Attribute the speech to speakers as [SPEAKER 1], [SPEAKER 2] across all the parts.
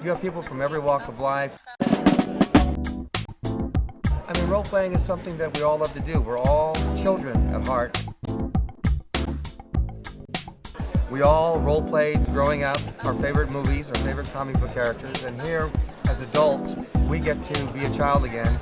[SPEAKER 1] You have people from every walk of life. I mean, role-playing is something that we all love to do. We're all children at heart. We all role-played growing up, our favorite movies, our favorite comic book characters, and here, as adults, we get to be a child again.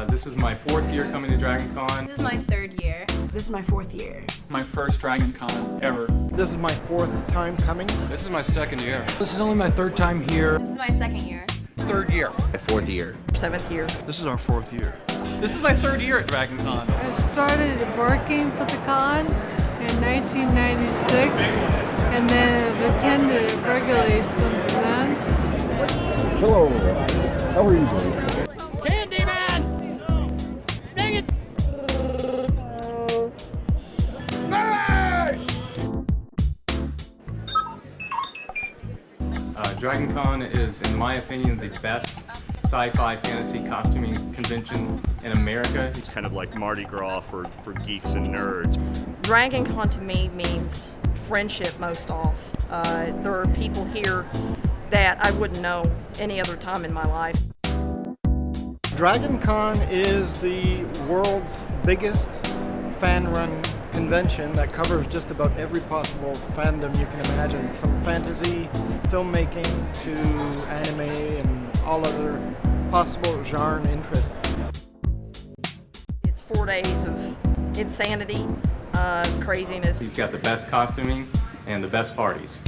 [SPEAKER 2] This is my 4th year coming to DragonCon.
[SPEAKER 3] This is my 3rd year.
[SPEAKER 4] This is my 4th year.
[SPEAKER 5] It's my first DragonCon ever.
[SPEAKER 6] This is my 4th time coming.
[SPEAKER 5] This is my 2nd year.
[SPEAKER 7] This is only my 3rd time here.
[SPEAKER 3] This is my 2nd year.
[SPEAKER 5] 3rd year.
[SPEAKER 7] My 4th year.
[SPEAKER 4] 7th year.
[SPEAKER 6] This is our 4th year.
[SPEAKER 5] This is my 3rd year at DragonCon.
[SPEAKER 8] I started working for the con in 1996 and then have attended regularly since then.
[SPEAKER 9] Hello, how are you doing?
[SPEAKER 2] DragonCon is, in my opinion, the best sci-fi fantasy costuming convention in America.
[SPEAKER 10] It's kind of like Mardi Gras for geeks and nerds.
[SPEAKER 4] DragonCon to me means friendship most off. There are people here that I wouldn't know any other time in my life.
[SPEAKER 6] DragonCon is the world's biggest fan-run convention that covers just about every possible fandom you can imagine, from fantasy, filmmaking, to anime, and all other possible genre interests.
[SPEAKER 4] It's 4 days of insanity, craziness.
[SPEAKER 2] You've got the best costuming and the best parties.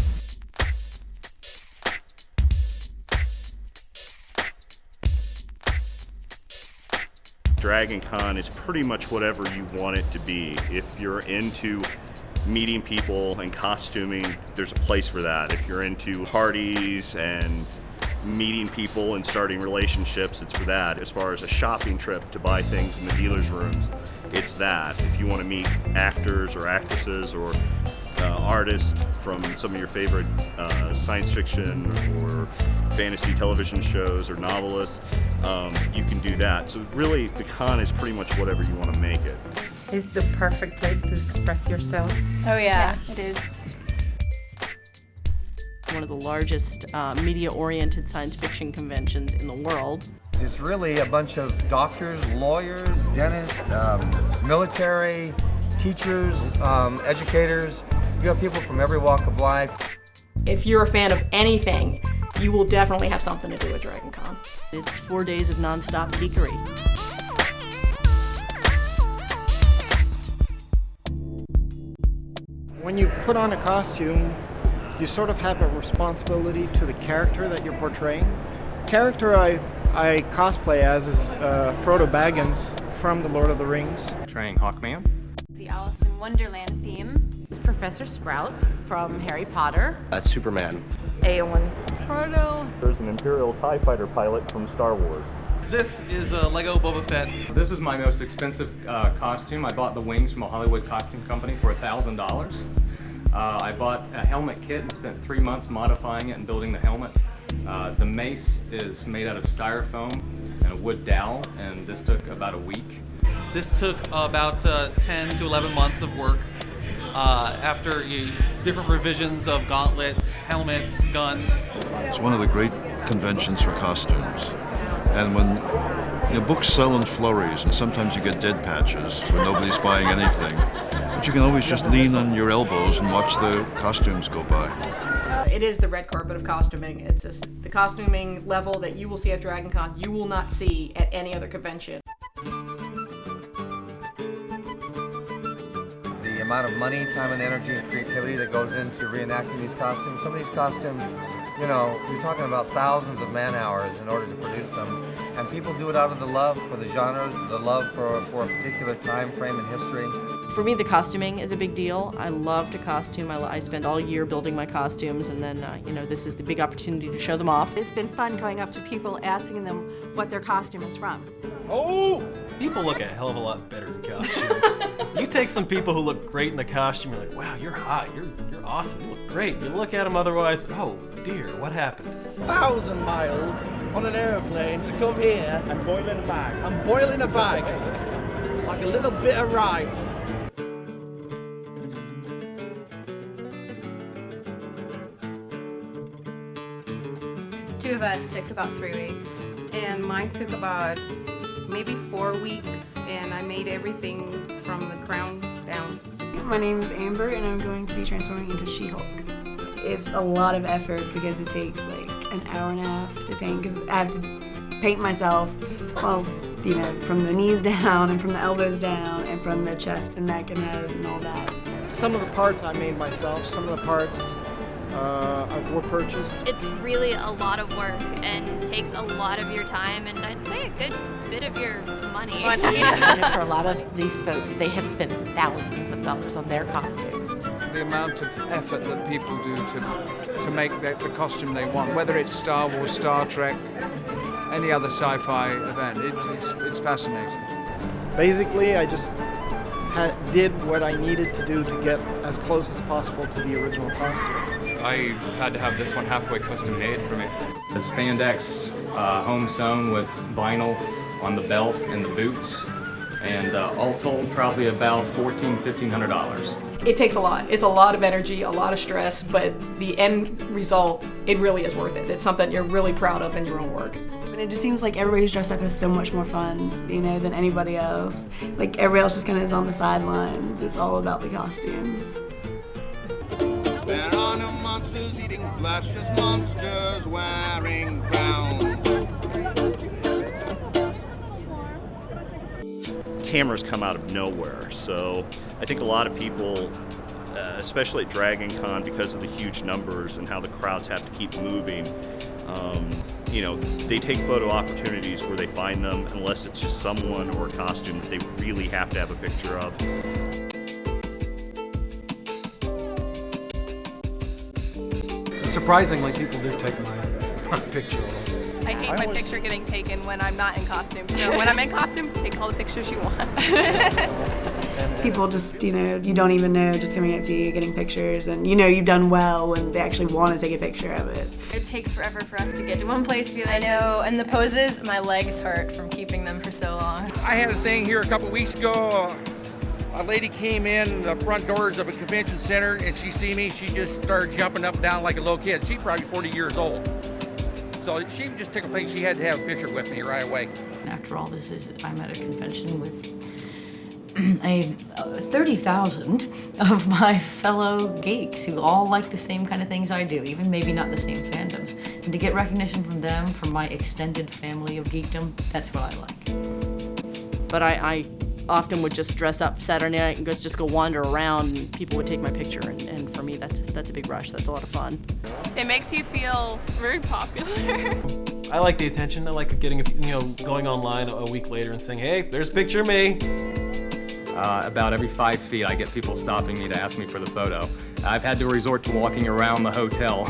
[SPEAKER 10] DragonCon is pretty much whatever you want it to be. If you're into meeting people and costuming, there's a place for that. If you're into parties and meeting people and starting relationships, it's for that. As far as a shopping trip to buy things in the dealer's rooms, it's that. If you want to meet actors or actresses or artists from some of your favorite science fiction or fantasy television shows or novelists, you can do that. So really, the con is pretty much whatever you want to make it.
[SPEAKER 11] It's the perfect place to express yourself.
[SPEAKER 3] Oh yeah, it is.
[SPEAKER 12] One of the largest media-oriented science fiction conventions in the world.
[SPEAKER 1] It's really a bunch of doctors, lawyers, dentists, military, teachers, educators. You have people from every walk of life.
[SPEAKER 12] If you're a fan of anything, you will definitely have something to do with DragonCon. It's 4 days of non-stop geekery.
[SPEAKER 6] When you put on a costume, you sort of have a responsibility to the character that you're portraying. Character I cosplay as is Frodo Baggins from The Lord of the Rings.
[SPEAKER 2] Portraying Hawkman.
[SPEAKER 3] The Alice in Wonderland theme.
[SPEAKER 11] It's Professor Sprout from Harry Potter.
[SPEAKER 7] That's Superman.
[SPEAKER 4] Eowyn.
[SPEAKER 8] Frodo.
[SPEAKER 10] There's an Imperial TIE fighter pilot from Star Wars.
[SPEAKER 5] This is a Lego Boba Fett.
[SPEAKER 2] This is my most expensive costume. I bought the wings from a Hollywood costume company for $1,000. I bought a helmet kit and spent 3 months modifying it and building the helmet. The mace is made out of styrofoam and a wood dowel, and this took about a week.
[SPEAKER 5] This took about 10 to 11 months of work after different revisions of gauntlets, helmets, guns.
[SPEAKER 9] It's one of the great conventions for costumes. And when books sell in flurries, and sometimes you get dead patches where nobody's buying anything, but you can always just lean on your elbows and watch the costumes go by.
[SPEAKER 12] It is the red carpet of costuming. It's just the costuming level that you will see at DragonCon, you will not see at any other convention.
[SPEAKER 1] The amount of money, time, and energy and creativity that goes into reenacting these costumes. Some of these costumes, you're talking about thousands of man-hours in order to produce them. And people do it out of the love for the genre, the love for a particular time frame in history.
[SPEAKER 12] For me, the costuming is a big deal. I love to costume. I spend all year building my costumes, and then, this is the big opportunity to show them off.
[SPEAKER 11] It's been fun going up to people asking them what their costume is from.
[SPEAKER 7] Oh! People look a hell of a lot better in costume. You take some people who look great in the costume, you're like, wow, you're hot, you're awesome, you look great. You look at them otherwise, oh dear, what happened?
[SPEAKER 13] 1,000 miles on an airplane to come here and boiling a bag. I'm boiling a bag like a little bit of rice.
[SPEAKER 3] us took about 3 weeks.
[SPEAKER 14] And mine took about maybe 4 weeks, and I made everything from the crown down.
[SPEAKER 15] My name is Amber, and I'm going to be transforming into She-Hulk. It's a lot of effort because it takes like an hour and a half to paint, because I have to paint myself, well, you know, from the knees down and from the elbows down and from the chest and neck and head and all that.
[SPEAKER 6] Some of the parts I made myself, some of the parts were purchased.
[SPEAKER 16] It's really a lot of work and takes a lot of your time, and I'd say a good bit of your money.
[SPEAKER 17] For a lot of these folks, they have spent thousands of dollars on their costumes.
[SPEAKER 18] The amount of effort that people do to make the costume they want, whether it's Star Wars, Star Trek, any other sci-fi event, it's fascinating.
[SPEAKER 6] Basically, I just did what I needed to do to get as close as possible to the original costume.
[SPEAKER 2] I had to have this one halfway custom made for me. The spandex home sewn with vinyl on the belt and the boots, and all told probably about $1,400–1,500.
[SPEAKER 19] It takes a lot. It's a lot of energy, a lot of stress, but the end result, it really is worth it. It's something you're really proud of in your own work.
[SPEAKER 15] And it just seems like everybody's dressed up has so much more fun, you know, than anybody else. Like everybody else just kind of is on the sidelines. It's all about the costumes.
[SPEAKER 20] There are no monsters eating flesh, just monsters wearing brown.
[SPEAKER 10] Cameras come out of nowhere, so I think a lot of people, especially at DragonCon, because of the huge numbers and how the crowds have to keep moving, you know, they take photo opportunities where they find them, unless it's just someone or a costume that they really have to have a picture of.
[SPEAKER 7] Surprisingly, people do take my picture.
[SPEAKER 3] I hate my picture getting taken when I'm not in costume. So when I'm in costume, take all the pictures you want.
[SPEAKER 15] People just, you know, you don't even know, just coming up to you, getting pictures, and you know you've done well when they actually want to take a picture of it.
[SPEAKER 3] It takes forever for us to get to one place to the other.
[SPEAKER 21] I know, and the poses, my legs hurt from keeping them for so long.
[SPEAKER 13] I had a thing here a couple weeks ago. A lady came in the front doors of a convention center, and she see me, she just started jumping up and down like a little kid. She's probably 40 years old. So she just took a picture. She had to have a picture with me right away.
[SPEAKER 22] After all this is, I'm at a convention with 30,000 of my fellow geeks who all like the same kind of things I do, even maybe not the same fandoms. And to get recognition from them, from my extended family of geekdom, that's what I like.
[SPEAKER 12] But I often would just dress up Saturday night and just go wander around, and people would take my picture, and for me that's a big rush. That's a lot of fun.
[SPEAKER 3] It makes you feel very popular.
[SPEAKER 7] I like the attention. I like getting, going online a week later and saying, hey, there's a picture of me.
[SPEAKER 2] About every 5 feet, I get people stopping me to ask me for the photo. I've had to resort to walking around the hotel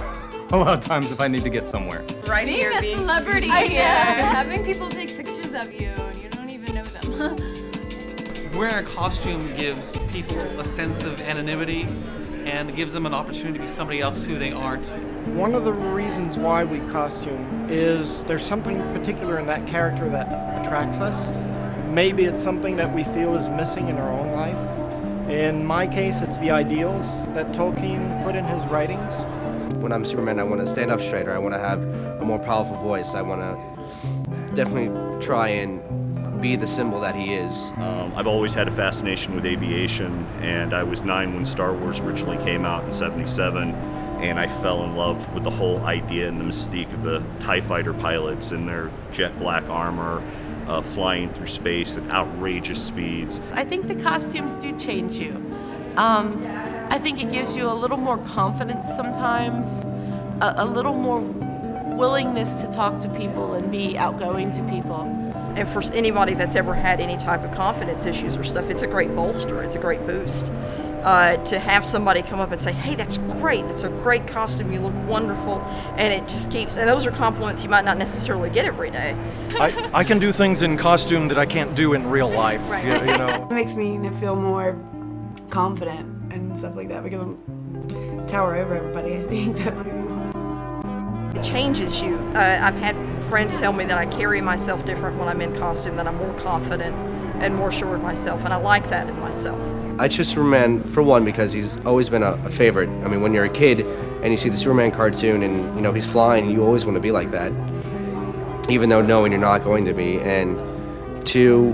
[SPEAKER 2] a lot of times if I need to get somewhere.
[SPEAKER 3] Right here, being a celebrity here. Having people take pictures of you and you don't even know them.
[SPEAKER 5] Wearing a costume gives people a sense of anonymity and gives them an opportunity to be somebody else who they aren't.
[SPEAKER 6] One of the reasons why we costume is there's something particular in that character that attracts us. Maybe it's something that we feel is missing in our own life. In my case, it's the ideals that Tolkien put in his writings.
[SPEAKER 23] When I'm Superman, I want to stand up straighter. I want to have a more powerful voice. I want to definitely try and be the symbol that he is.
[SPEAKER 10] I've always had a fascination with aviation, and I was 9 when Star Wars originally came out in '77, and I fell in love with the whole idea and the mystique of the TIE fighter pilots in their jet black armor, flying through space at outrageous speeds.
[SPEAKER 17] I think the costumes do change you. I think it gives you a little more confidence sometimes, a little more willingness to talk to people and be outgoing to people.
[SPEAKER 4] And for anybody that's ever had any type of confidence issues or stuff, it's a great bolster, it's a great boost. To have somebody come up and say, hey, that's great, that's a great costume, you look wonderful, and it just keeps, and those are compliments you might not necessarily get every day.
[SPEAKER 24] I can do things in costume that I can't do in real life,
[SPEAKER 15] Right.
[SPEAKER 24] you know.
[SPEAKER 15] It makes me feel more confident and stuff like that because I'm tower over everybody. I think that might be one.
[SPEAKER 4] It changes you. I've had friends tell me that I carry myself different when I'm in costume, that I'm more confident and more sure of myself, and I like that in myself.
[SPEAKER 23] I choose Superman for one because he's always been a favorite. I mean, when you're a kid, and you see the Superman cartoon, and you know he's flying, you always want to be like that, even though knowing you're not going to be. And two,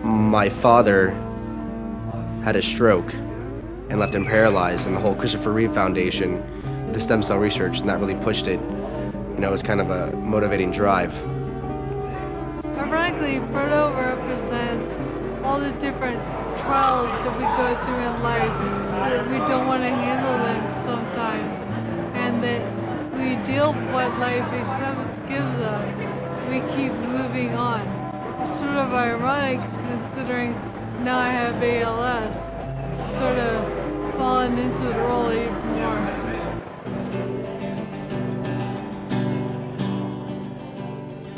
[SPEAKER 23] my father had a stroke and left him paralyzed, and the whole Christopher Reeve Foundation, the stem cell research, and that really pushed it. You know, it was kind of a motivating drive.
[SPEAKER 1] Ironically, Proto represents all the different trials that we go through in life, that we don't want to handle them sometimes, and that we deal with what life gives us. We keep moving on. It's sort of ironic considering now I have ALS, sort of fallen into the role even more.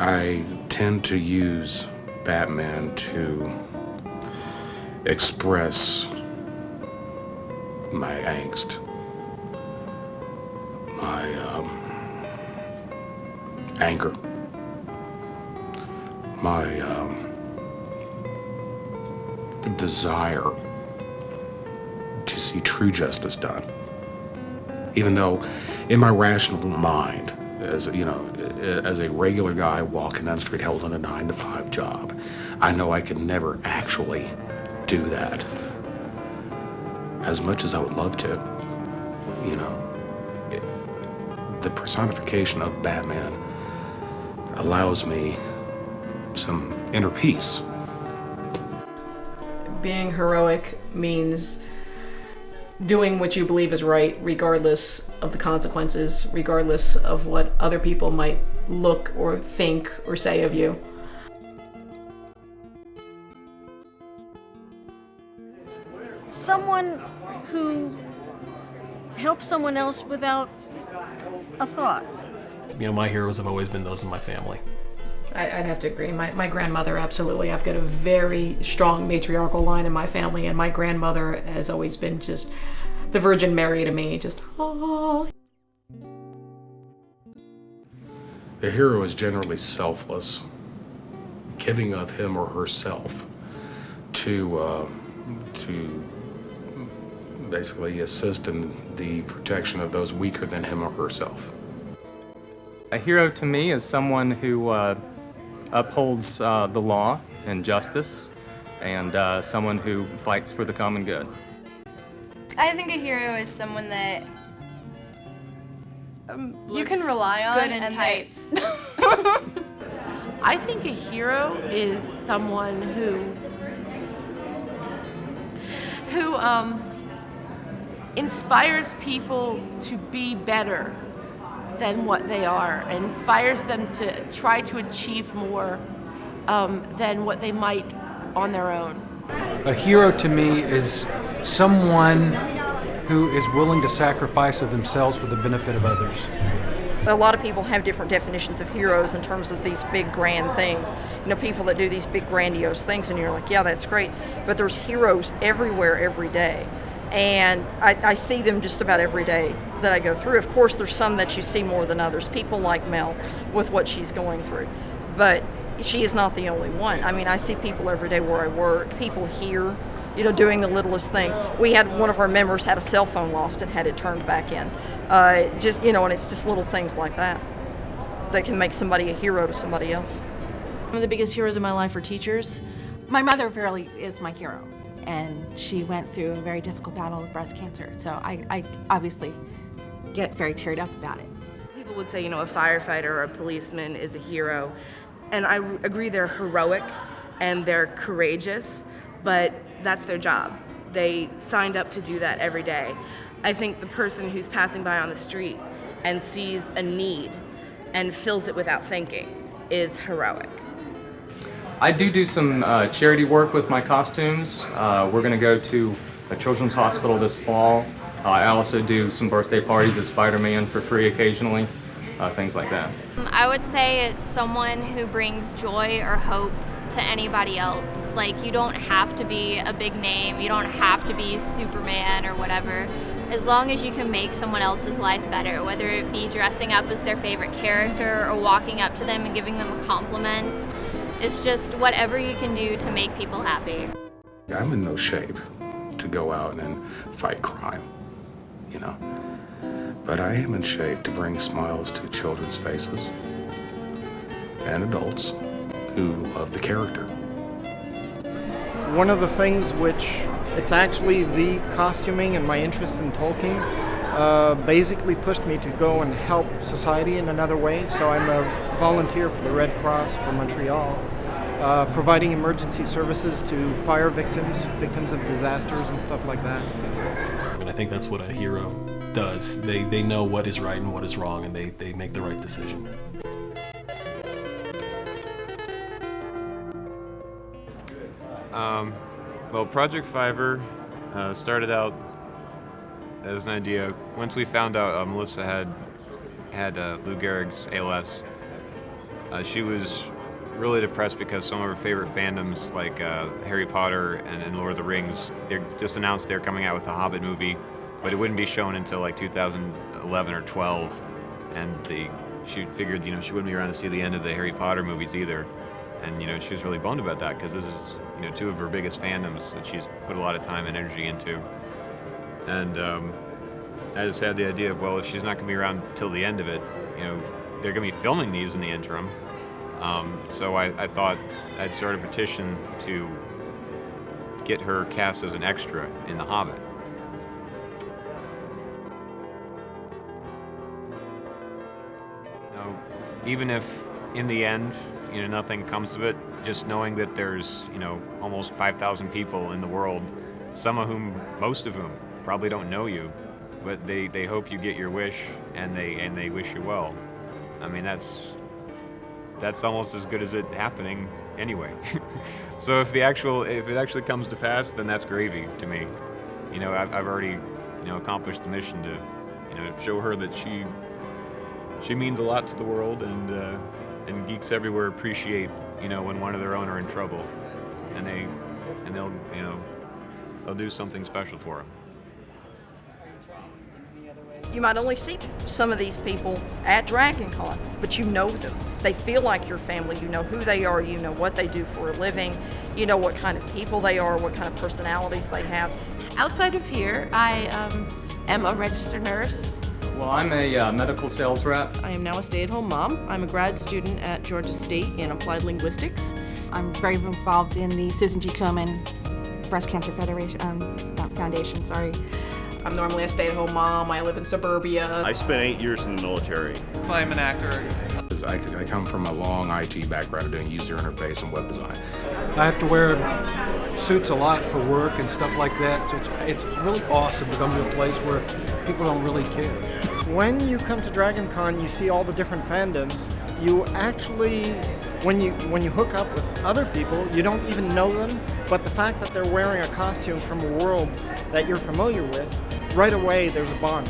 [SPEAKER 8] I tend to use Batman to express my angst, my anger, my desire to see true justice done. Even though in my rational mind, as you know, as a regular guy walking down the street holding a 9-to-5 job, I know I can never actually do that. As much as I would love to, you know, the personification of Batman allows me some inner peace.
[SPEAKER 19] Being heroic means doing what you believe is right, regardless of the consequences, regardless of what other people might look or think or say of you.
[SPEAKER 9] Someone who helps someone else without a thought.
[SPEAKER 7] You know, my heroes have always been those in my family.
[SPEAKER 19] I'd have to agree. My grandmother, absolutely. I've got a very strong matriarchal line in my family, and my grandmother has always been just the Virgin Mary to me, just, oh.
[SPEAKER 8] The hero is generally selfless, giving of him or herself to basically assist in the protection of those weaker than him or herself.
[SPEAKER 2] A hero to me is someone who upholds the law and justice, and someone who fights for the common good.
[SPEAKER 21] I think a hero is someone that you can rely on.
[SPEAKER 16] Good in tights.
[SPEAKER 17] I think a hero is someone who inspires people to be better than what they are, and inspires them to try to achieve more than what they might on their own.
[SPEAKER 11] A hero to me is someone who is willing to sacrifice of themselves for the benefit of others.
[SPEAKER 4] A lot of people have different definitions of heroes in terms of these big grand things. You know, people that do these big grandiose things, and you're like, yeah, that's great. But there's heroes everywhere, every day. And I see them just about every day that I go through. Of course, there's some that you see more than others. People like Mel with what she's going through. But she is not the only one. I mean, I see people every day where I work, people here, you know, doing the littlest things. We had one of our members had a cell phone lost and had it turned back in. Just, you know, and it's just little things like that that can make somebody a hero to somebody else.
[SPEAKER 12] One of the biggest heroes in my life are teachers.
[SPEAKER 25] My mother really is my hero, and she went through a very difficult battle with breast cancer, so I obviously get very teared up about it.
[SPEAKER 12] People would say, you know, a firefighter or a policeman is a hero, and I agree they're heroic and they're courageous, but that's their job. They signed up to do that every day. I think the person who's passing by on the street and sees a need and fills it without thinking is heroic.
[SPEAKER 2] I do some charity work with my costumes. We're going to go to a children's hospital this fall. I also do some birthday parties as Spider-Man for free occasionally, things like that.
[SPEAKER 16] I would say it's someone who brings joy or hope to anybody else. Like, you don't have to be a big name, you don't have to be Superman or whatever. As long as you can make someone else's life better, whether it be dressing up as their favorite character or walking up to them and giving them a compliment. It's just whatever you can do to make people happy.
[SPEAKER 8] I'm in no shape to go out and fight crime, you know. but I am in shape to bring smiles to children's faces and adults who love the character.
[SPEAKER 6] One of the things which, it's actually the costuming and my interest in Tolkien, basically pushed me to go and help society in another way. So I'm a volunteer for the Red Cross for Montreal, providing emergency services to fire victims of disasters and stuff like that.
[SPEAKER 7] And I think that's what a hero does. They know what is right and what is wrong, and they make the right decision.
[SPEAKER 13] Well, Project Fiverr started out as an idea. Once we found out Melissa had Lou Gehrig's ALS, she was really depressed because some of her favorite fandoms, like Harry Potter and Lord of the Rings, they just announced they're coming out with a Hobbit movie, but it wouldn't be shown until like 2011 or 12, and she figured she wouldn't be around to see the end of the Harry Potter movies either, and she was really bummed about that because this is two of her biggest fandoms that she's put a lot of time and energy into, and I just had the idea of, well, if she's not going to be around till the end of it, they're going to be filming these in the interim. So I thought I'd start a petition to get her cast as an extra in The Hobbit. Even if in the end, nothing comes of it, just knowing that there's, almost 5,000 people in the world, most of whom probably don't know you, but they hope you get your wish and they wish you well. I mean, that's almost as good as it happening anyway. So if it actually comes to pass, then that's gravy to me. I've already, accomplished the mission to, show her that she means a lot to the world, and geeks everywhere appreciate, when one of their own are in trouble, and they'll do something special for them.
[SPEAKER 4] You might only see some of these people at DragonCon, but you know them. They feel like your family. You know who they are. You know what they do for a living. You know what kind of people they are, what kind of personalities they have.
[SPEAKER 17] Outside of here, I am a registered nurse.
[SPEAKER 2] Well, I'm a medical sales rep.
[SPEAKER 14] I am now a stay-at-home mom. I'm a grad student at Georgia State in applied linguistics.
[SPEAKER 25] I'm very involved in the Susan G. Komen Breast Cancer Foundation. Sorry.
[SPEAKER 19] I'm normally a stay-at-home mom. I live in suburbia.
[SPEAKER 10] I spent 8 years in the military.
[SPEAKER 5] So I'm an actor.
[SPEAKER 8] I come from a long IT background doing user interface and web design.
[SPEAKER 11] I have to wear suits a lot for work and stuff like that, so it's really awesome to come to a place where people don't really care.
[SPEAKER 6] When you come to DragonCon, you see all the different fandoms. You actually, when you hook up with other people, you don't even know them, but the fact that they're wearing a costume from a world that you're familiar with, right away there's a bond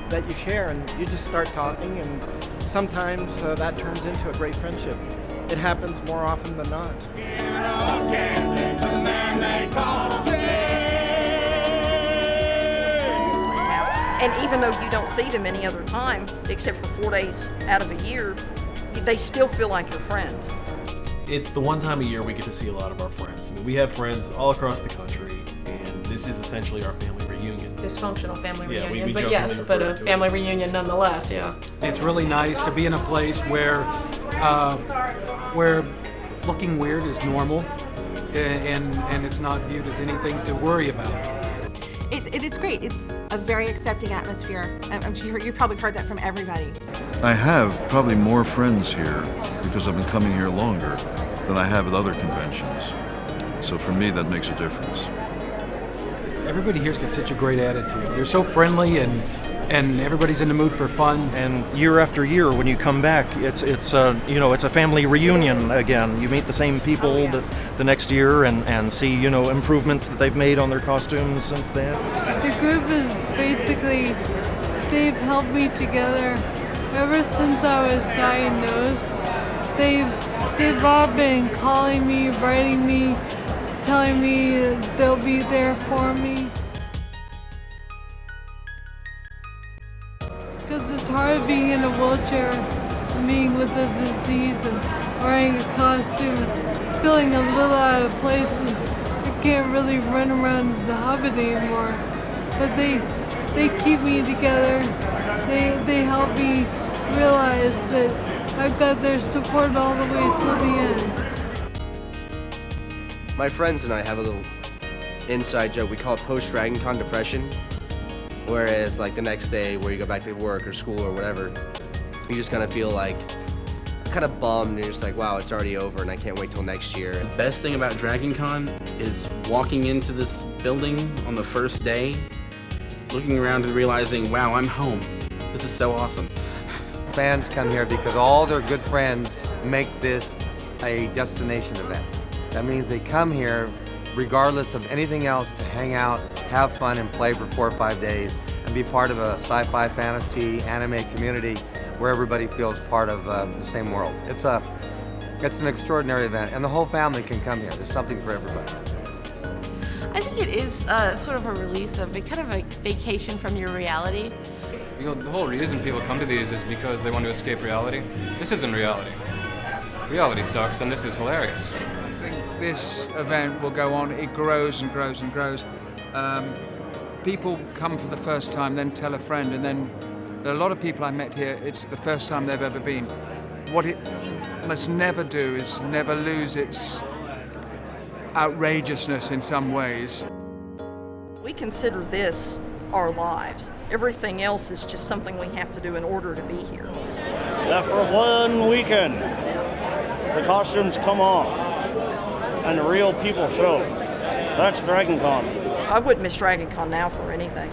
[SPEAKER 6] that you share, and you just start talking, and sometimes that turns into a great friendship. It happens more often than not.
[SPEAKER 4] And even though you don't see them any other time, except for 4 days out of a year, they still feel like your friends.
[SPEAKER 7] It's the one time a year we get to see a lot of our friends. I mean, we have friends all across the country, and this is essentially our family reunion.
[SPEAKER 19] Dysfunctional family
[SPEAKER 7] Yeah,
[SPEAKER 19] reunion,
[SPEAKER 7] we
[SPEAKER 19] but yes, but a family reunion nonetheless, yeah.
[SPEAKER 11] It's really nice to be in a place where looking weird is normal, and it's not viewed as anything to worry about.
[SPEAKER 25] It's great. It's a very accepting atmosphere. I'm sure you've probably heard that from everybody.
[SPEAKER 18] I have probably more friends here because I've been coming here longer than I have at other conventions. So for me, that makes a difference.
[SPEAKER 11] Everybody here's got such a great attitude. They're so friendly, and everybody's in the mood for fun.
[SPEAKER 24] And year after year, when you come back, it's a family reunion again. You meet the same people the next year and see improvements that they've made on their costumes since then.
[SPEAKER 1] The group is basically, they've held me together ever since I was diagnosed. They've all been calling me, writing me, telling me they'll be there for me. Because it's hard being in a wheelchair, being with a disease and wearing a costume, feeling a little out of place since I can't really run around as a hobbit anymore. But they keep me together. they help me realize that I've got their support all the way till the end.
[SPEAKER 3] My friends and I have a little inside joke. We call it post-DragonCon depression, whereas like the next day where you go back to work or school or whatever, you just kind of feel like kind of bummed. You're just like, wow, it's already over and I can't wait till next year.
[SPEAKER 15] The best thing about DragonCon is walking into this building on the first day, looking around and realizing, wow, I'm home. This is so awesome.
[SPEAKER 20] Fans come here because all their good friends make this a destination event. That means they come here regardless of anything else to hang out, have fun, and play for 4 or 5 days, and be part of a sci-fi, fantasy, anime community where everybody feels part of the same world. It's an extraordinary event, and the whole family can come here. There's something for everybody.
[SPEAKER 17] I think it is sort of a release of a kind of a vacation from your reality.
[SPEAKER 22] You know, the whole reason people come to these is because they want to escape reality. This isn't reality. Reality sucks, and this is hilarious.
[SPEAKER 23] I think this event will go on. It grows and grows and grows. People come for the first time, then tell a friend, and then there are a lot of people I met here, it's the first time they've ever been. What it must never do is never lose its outrageousness in some ways.
[SPEAKER 4] We consider this our lives. Everything else is just something we have to do in order to be here.
[SPEAKER 26] That for 1 weekend, the costumes come off and the real people show. That's DragonCon.
[SPEAKER 4] I wouldn't miss DragonCon now for anything.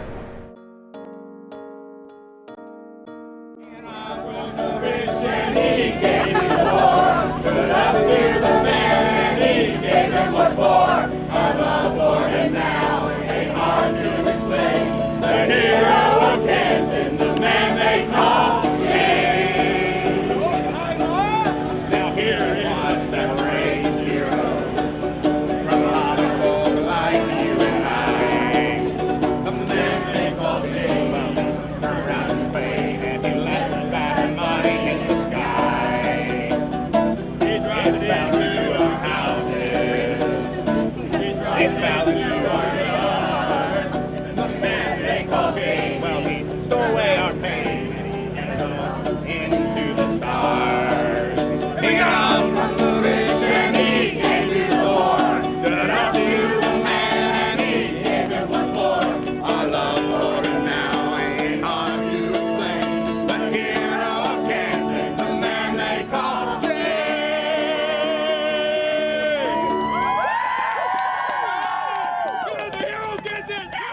[SPEAKER 27] Get it!